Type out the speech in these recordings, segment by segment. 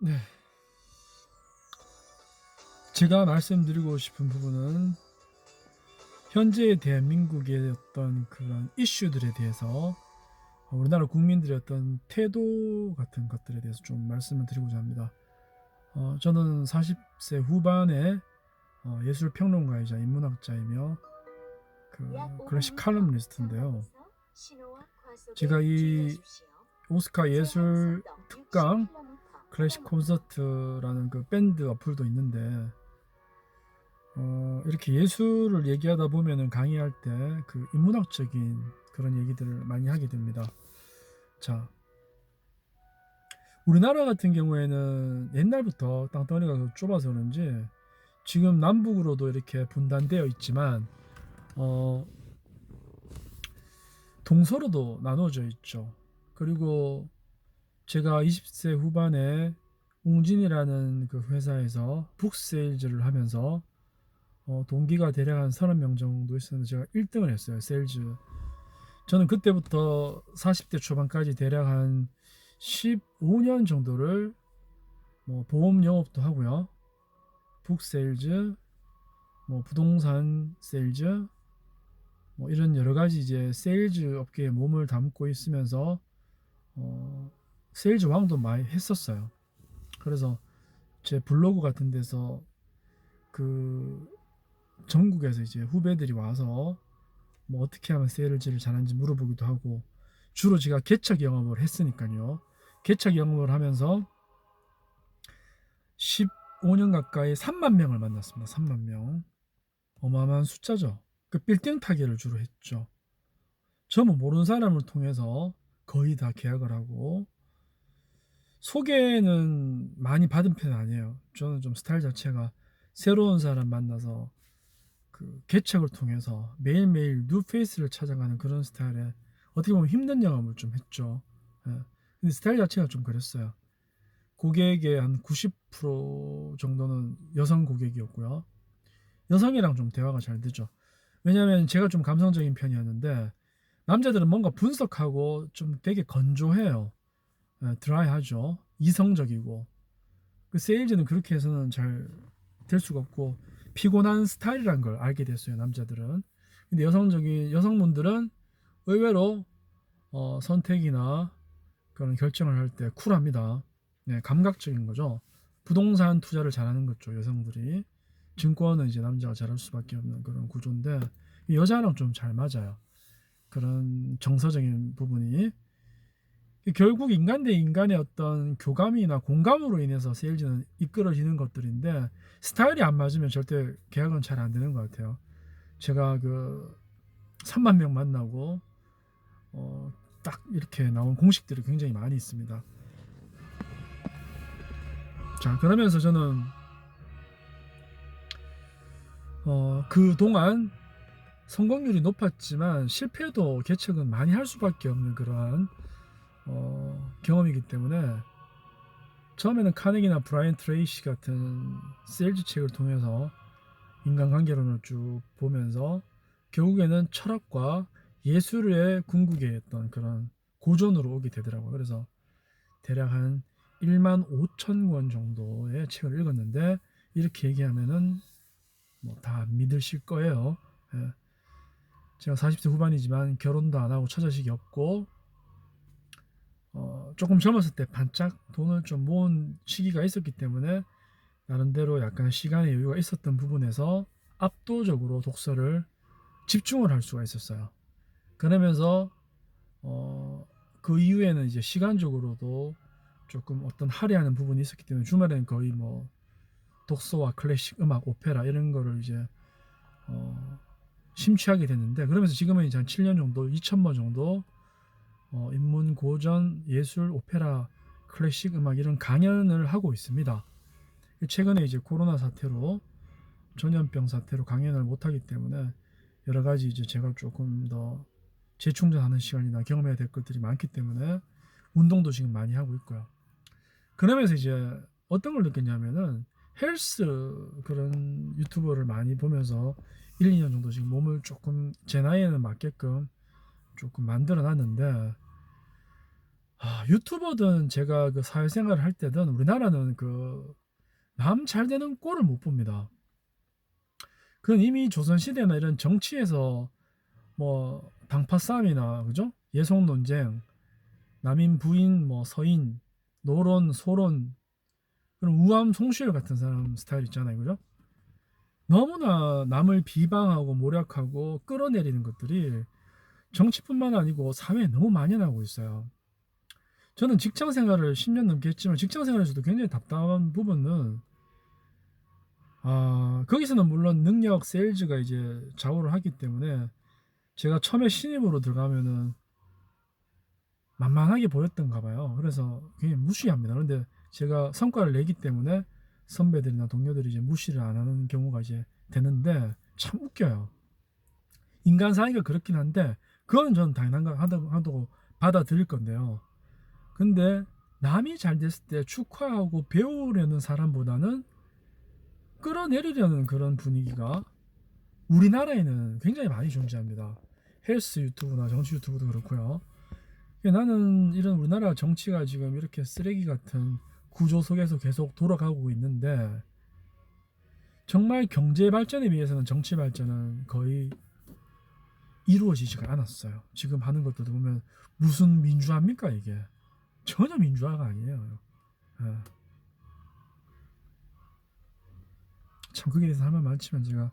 네, 제가 말씀드리고 싶은 부분은 현재의 대한민국의 어떤 그런 이슈들에 대해서 우리나라 국민들의 어떤 태도 같은 것들에 대해서 좀 말씀을 드리고자 합니다. 저는 40세 후반의 예술평론가이자 인문학자이며 클래식 칼럼니스트인데요. 제가 이 오스카 예술 특강 클래식 콘서트라는 그 밴드 어플도 있는데 이렇게 예술을 얘기하다 보면은 강의할 때 그 인문학적인 그런 얘기들을 많이 하게 됩니다. 자, 우리나라 같은 경우에는 옛날부터 땅덩어리가 좁아서 그런지 지금 남북으로도 이렇게 분단되어 있지만 동서로도 나눠져 있죠. 그리고 제가 20세 후반에 웅진이라는 그 회사에서 북세일즈를 하면서 동기가 대략 한 30명 정도 있었는데 제가 1등을 했어요. 세일즈. 저는 그때부터 40대 초반까지 대략 한 15년 정도를 뭐 보험 영업도 하고요. 북세일즈, 뭐 부동산 세일즈, 뭐 이런 여러 가지 이제 세일즈 업계에 몸을 담고 있으면서 세일즈 왕도 많이 했었어요. 그래서 제 블로그 같은 데서 그 전국에서 이제 후배들이 와서 뭐 어떻게 하면 세일즈를 잘하는지 물어보기도 하고, 주로 제가 개척 영업을 했으니까요. 개척 영업을 하면서 15년 가까이 3만 명을 만났습니다. 3만 명. 어마어마한 숫자죠. 그 빌딩 타기를 주로 했죠. 저는 모르는 사람을 통해서 거의 다 계약을 하고, 소개는 많이 받은 편은 아니에요. 저는 좀 스타일 자체가 새로운 사람 만나서 그 개척을 통해서 매일매일 뉴페이스를 찾아가는 그런 스타일에 어떻게 보면 힘든 영업을 좀 했죠. 예. 근데 스타일 자체가 좀 그랬어요. 고객의 한 90% 정도는 여성 고객이었고요. 여성이랑 좀 대화가 잘 되죠. 왜냐하면 제가 좀 감성적인 편이었는데 남자들은 뭔가 분석하고 좀 되게 건조해요. 예, 드라이하죠. 이성적이고. 그 세일즈는 그렇게 해서는 잘 될 수가 없고 피곤한 스타일이란 걸 알게 됐어요. 남자들은. 근데 여성분들은 의외로 선택이나 그런 결정을 할 때 쿨합니다. 네, 감각적인 거죠. 부동산 투자를 잘하는 거죠. 여성들이. 증권은 이제 남자가 잘할 수밖에 없는 그런 구조인데 여자랑 좀 잘 맞아요. 그런 정서적인 부분이. 결국 인간 대 인간의 어떤 교감이나 공감으로 인해서 세일즈는 이끌어지는 것들인데 스타일이 안 맞으면 절대 계약은 잘 안 되는 것 같아요. 제가 그 3만 명 만나고 딱 이렇게 나온 공식들이 굉장히 많이 있습니다. 자, 그러면서 저는 그동안 성공률이 높았지만 실패도 개척은 많이 할 수밖에 없는 그러한 경험이기 때문에 처음에는 카네기나 브라이언 트레이시 같은 세일즈 책을 통해서 인간관계론을 쭉 보면서 결국에는 철학과 예술의 궁극의 어떤 그런 고전으로 오게 되더라고요. 그래서 대략 한 1만 5천 권 정도의 책을 읽었는데 이렇게 얘기하면은 뭐 다 믿으실 거예요. 예. 제가 40대 후반이지만 결혼도 안 하고 처자식이 없고 조금 젊었을 때 반짝 돈을 좀 모은 시기가 있었기 때문에 나름대로 약간 시간의 여유가 있었던 부분에서 압도적으로 독서를 집중을 할 수가 있었어요. 그러면서 그 이후에는 이제 시간적으로도 조금 어떤 할애하는 부분이 있었기 때문에 주말에는 거의 뭐 독서와 클래식 음악, 오페라 이런 거를 이제 심취하게 됐는데, 그러면서 지금은 이제 한 7년 정도, 2,000번 정도 인문, 고전, 예술, 오페라, 클래식 음악 이런 강연을 하고 있습니다. 최근에 이제 코로나 사태로 전염병 사태로 강연을 못하기 때문에 여러 가지 이제 제가 조금 더 재충전하는 시간이나 경험해야 될 것들이 많기 때문에 운동도 지금 많이 하고 있고요. 그러면서 이제 어떤 걸 느꼈냐면은 헬스 그런 유튜버를 많이 보면서 1, 2년 정도 지금 몸을 조금 제 나이에는 맞게끔 조금 만들어 놨는데 유튜버든 제가 그 사회생활을 할 때든 우리나라는 그 남 잘 되는 꼴을 못 봅니다. 그건 이미 조선시대나 이런 정치에서 뭐 당파 싸움이나 그죠? 예속 논쟁, 남인 부인 뭐 서인, 노론 소론, 그런 우암 송시열 같은 사람 스타일 있잖아요, 그죠? 너무나 남을 비방하고 모략하고 끌어내리는 것들이 정치뿐만 아니고 사회에 너무 만연하고 있어요. 저는 직장 생활을 10년 넘게 했지만 직장 생활에서도 굉장히 답답한 부분은 거기서는 물론 능력 세일즈가 이제 좌우를 하기 때문에 제가 처음에 신입으로 들어가면은 만만하게 보였던가 봐요. 그래서 그냥 무시합니다. 그런데 제가 성과를 내기 때문에 선배들이나 동료들이 이제 무시를 안 하는 경우가 이제 되는데 참 웃겨요. 인간 사이가 그렇긴 한데 그건 저는 당연한 거 하다고 받아들일 건데요. 근데 남이 잘 됐을 때 축하하고 배우려는 사람보다는 끌어내리려는 그런 분위기가 우리나라에는 굉장히 많이 존재합니다. 헬스 유튜브나 정치 유튜브도 그렇고요. 나는 이런 우리나라 정치가 지금 이렇게 쓰레기 같은 구조 속에서 계속 돌아가고 있는데 정말 경제 발전에 비해서는 정치 발전은 거의 이루어지지가 않았어요. 지금 하는 것들도 보면 무슨 민주화입니까 이게? 전혀 민주화가 아니에요. 예. 참 거기에 대해서 할 말 많지만 제가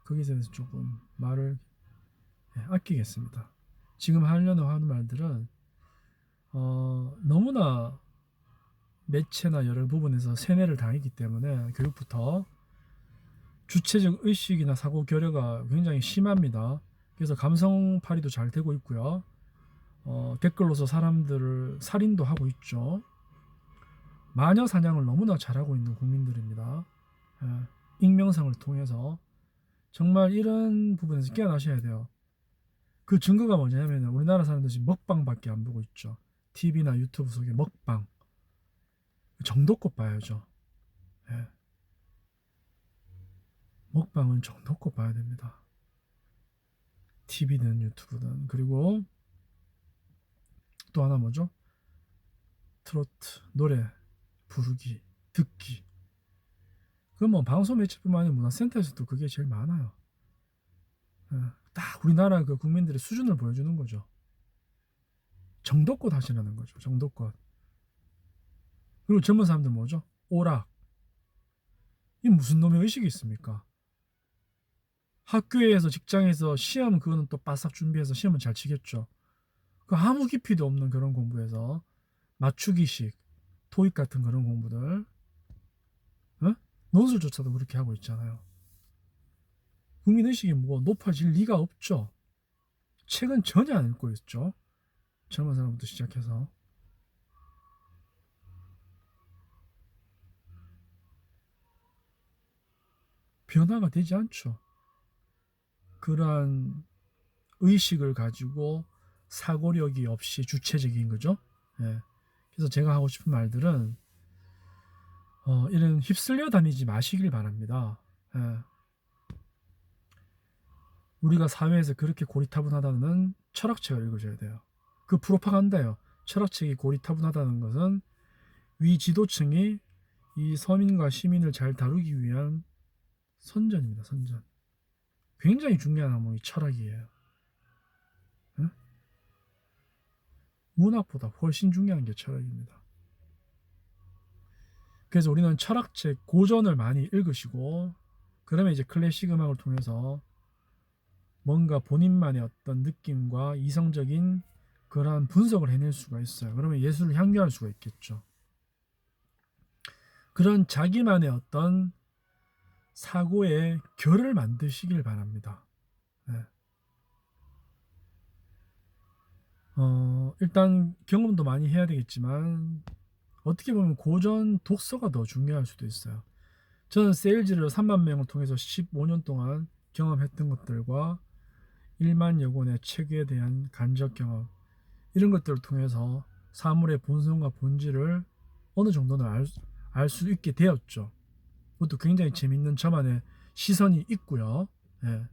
거기에 대해서 조금 말을 아끼겠습니다. 지금 하려는 하는 말들은 너무나 매체나 여러 부분에서 세뇌를 당했기 때문에 교육부터 주체적 의식이나 사고 결여가 굉장히 심합니다. 그래서 감성팔이도 잘 되고 있고요. 댓글로서 사람들을 살인도 하고 있죠. 마녀 사냥을 너무나 잘하고 있는 국민들입니다. 예, 익명성을 통해서 정말 이런 부분에서 깨어나셔야 돼요. 그 증거가 뭐냐면 우리나라 사람들이 먹방밖에 안 보고 있죠. TV나 유튜브 속에 먹방 정도껏 봐야죠. 예, 먹방은 정도껏 봐야 됩니다. TV든 유튜브든. 그리고 또 하나 뭐죠? 트로트 노래 부르기 듣기. 그 뭐 방송 매체뿐만 아니라 문화센터에서도 그게 제일 많아요. 예, 딱 우리나라 그 국민들의 수준을 보여주는 거죠. 정도껏 하시라는 거죠. 정도껏. 그리고 젊은 사람들 뭐죠? 오락. 이 무슨 놈의 의식이 있습니까? 학교에서 직장에서 시험 그거는 또 바싹 준비해서 시험은 잘 치겠죠. 그 아무 깊이도 없는 그런 공부에서 맞추기식, 토익 같은 그런 공부들, 어? 논술조차도 그렇게 하고 있잖아요. 국민의식이 뭐 높아질 리가 없죠. 책은 전혀 안 읽고 있죠. 젊은 사람부터 시작해서. 변화가 되지 않죠. 그러한 의식을 가지고 사고력이 없이 주체적인 거죠. 예. 그래서 제가 하고 싶은 말들은 이런 휩쓸려 다니지 마시길 바랍니다. 예. 우리가 사회에서 그렇게 고리타분하다는 철학책을 읽으셔야 돼요. 그 프로파간다예요. 철학책이 고리타분하다는 것은 위 지도층이 이 서민과 시민을 잘 다루기 위한 선전입니다. 선전. 굉장히 중요한 항목이 철학이에요. 응? 문학보다 훨씬 중요한 게 철학입니다. 그래서 우리는 철학책 고전을 많이 읽으시고 그러면 이제 클래식 음악을 통해서 뭔가 본인만의 어떤 느낌과 이성적인 그러한 분석을 해낼 수가 있어요. 그러면 예술을 향유할 수가 있겠죠. 그런 자기만의 어떤 사고의 결을 만드시길 바랍니다. 네. 일단 경험도 많이 해야 되겠지만 어떻게 보면 고전 독서가 더 중요할 수도 있어요. 저는 세일즈를 3만 명을 통해서 15년 동안 경험했던 것들과 1만여 권의 책에 대한 간접 경험 이런 것들을 통해서 사물의 본성과 본질을 어느 정도는 알 수 있게 되었죠. 그것도 굉장히 재밌는 저만의 시선이 있고요. 예.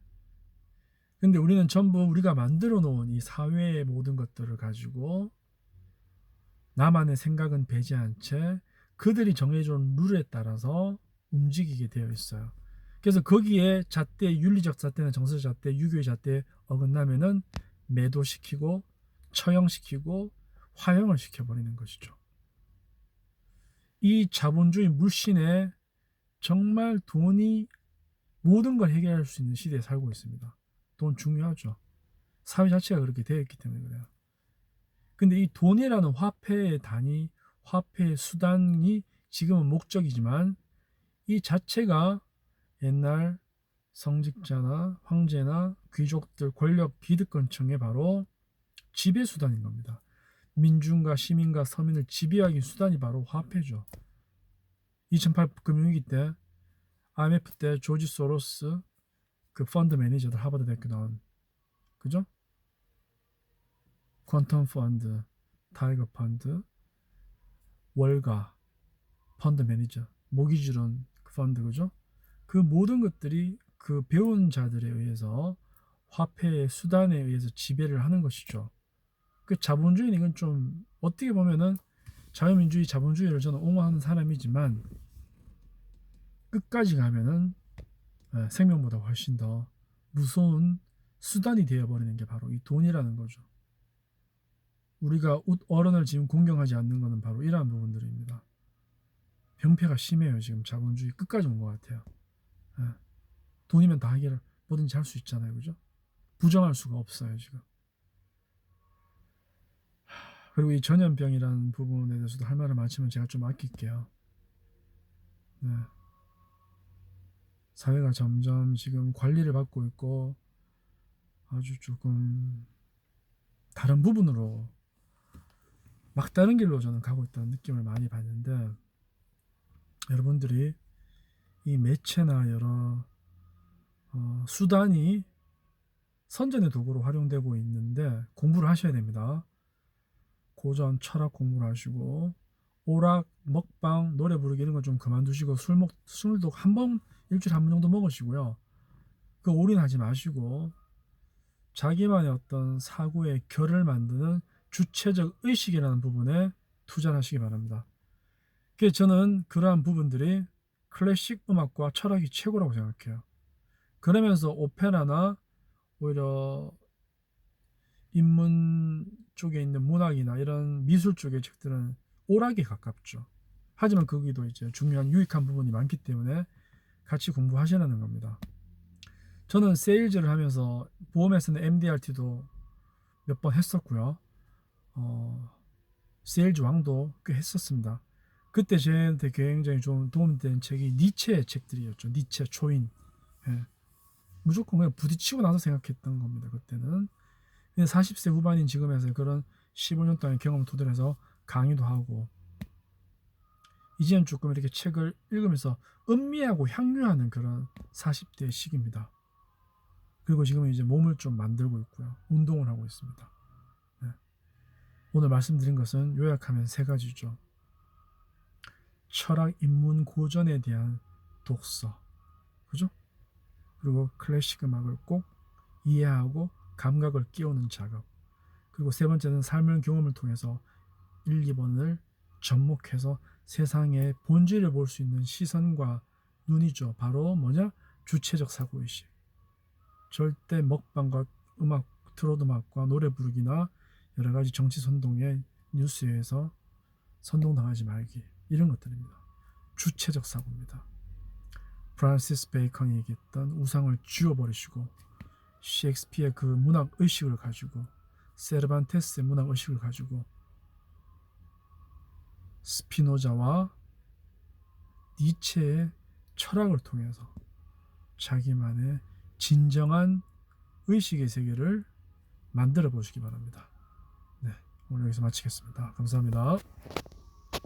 근데 우리는 전부 우리가 만들어 놓은 이 사회의 모든 것들을 가지고 나만의 생각은 배제한 채 그들이 정해준 룰에 따라서 움직이게 되어 있어요. 그래서 거기에 잣대, 윤리적 잣대나 정서적 잣대, 유교의 잣대에 어긋나면은 매도시키고 처형시키고 화형을 시켜버리는 것이죠. 이 자본주의 물씬에 정말 돈이 모든 걸 해결할 수 있는 시대에 살고 있습니다. 돈 중요하죠. 사회 자체가 그렇게 되어 있기 때문에 그래요. 근데 이 돈이라는 화폐의 단위, 화폐의 수단이 지금은 목적이지만 이 자체가 옛날 성직자나 황제나 귀족들, 권력 기득권층의 바로 지배 수단인 겁니다. 민중과 시민과 서민을 지배하기 수단이 바로 화폐죠. 2008 금융위기 때 IMF 때 조지 소로스 그 펀드 매니저들 하버드 대학교 나온 그죠? 퀀텀 펀드, 타이거 펀드, 월가 펀드 매니저, 모기지론 펀드 그죠? 그 모든 것들이 그 배운 자들에 의해서 화폐의 수단에 의해서 지배를 하는 것이죠. 그 자본주의는 이건 좀 어떻게 보면은 자유민주주의, 자본주의를 저는 옹호하는 사람이지만 끝까지 가면은 생명보다 훨씬 더 무서운 수단이 되어버리는 게 바로 이 돈이라는 거죠. 우리가 어른을 지금 공경하지 않는 것은 바로 이러한 부분들입니다. 병폐가 심해요. 지금 자본주의 끝까지 온 것 같아요. 돈이면 다 해결을 뭐든지 할 수 있잖아요. 그죠? 부정할 수가 없어요. 지금. 그리고 이 전염병이라는 부분에 대해서도 할 말을 많지만 제가 좀 아낄게요. 네. 사회가 점점 지금 관리를 받고 있고 아주 조금 다른 부분으로 막다른 길로 저는 가고 있다는 느낌을 많이 받는데 여러분들이 이 매체나 여러 수단이 선전의 도구로 활용되고 있는데 공부를 하셔야 됩니다. 고전 철학 공부를 하시고 오락, 먹방, 노래 부르기 이런 거 좀 그만두시고 술도 일주일에 한 번 정도 먹으시고요. 그 올인하지 마시고 자기만의 어떤 사고의 결을 만드는 주체적 의식이라는 부분에 투자를 하시기 바랍니다. 그래서 저는 그러한 부분들이 클래식 음악과 철학이 최고라고 생각해요. 그러면서 오페라나 오히려 인문 쪽에 있는 문학이나 이런 미술 쪽의 책들은 오락에 가깝죠. 하지만 거기도 이제 중요한 유익한 부분이 많기 때문에 같이 공부하시라는 겁니다. 저는 세일즈를 하면서 보험에서는 MDRT도 몇 번 했었고요. 세일즈 왕도 꽤 했었습니다. 그때 저한테 굉장히 좀 도움된 책이 니체의 책들이었죠. 니체, 초인. 예. 무조건 그냥 부딪히고 나서 생각했던 겁니다. 그때는. 40세 후반인 지금에서 그런 15년 동안의 경험을 토대로 해서 강의도 하고 이제는 조금 이렇게 책을 읽으면서 음미하고 향유하는 그런 40대 시기입니다. 그리고 지금은 이제 몸을 좀 만들고 있고요. 운동을 하고 있습니다. 네. 오늘 말씀드린 것은 요약하면 세 가지죠. 철학, 인문, 고전에 대한 독서. 그죠? 그리고 클래식 음악을 꼭 이해하고 감각을 끼우는 작업. 그리고 세 번째는 삶의 경험을 통해서 1, 2번을 접목해서 세상의 본질을 볼 수 있는 시선과 눈이죠. 바로 뭐냐? 주체적 사고의식. 절대 먹방과 음악, 트로트 음악과 노래 부르기나 여러 가지 정치 선동의 뉴스에서 선동당하지 말기. 이런 것들입니다. 주체적 사고입니다. 프란시스 베이컨이 얘기했던 우상을 지워버리시고 셰익스피어의 그 문학 의식을 가지고 세르반테스의 문학 의식을 가지고 스피노자와 니체의 철학을 통해서 자기만의 진정한 의식의 세계를 만들어 보시기 바랍니다. 네, 오늘 여기서 마치겠습니다. 감사합니다.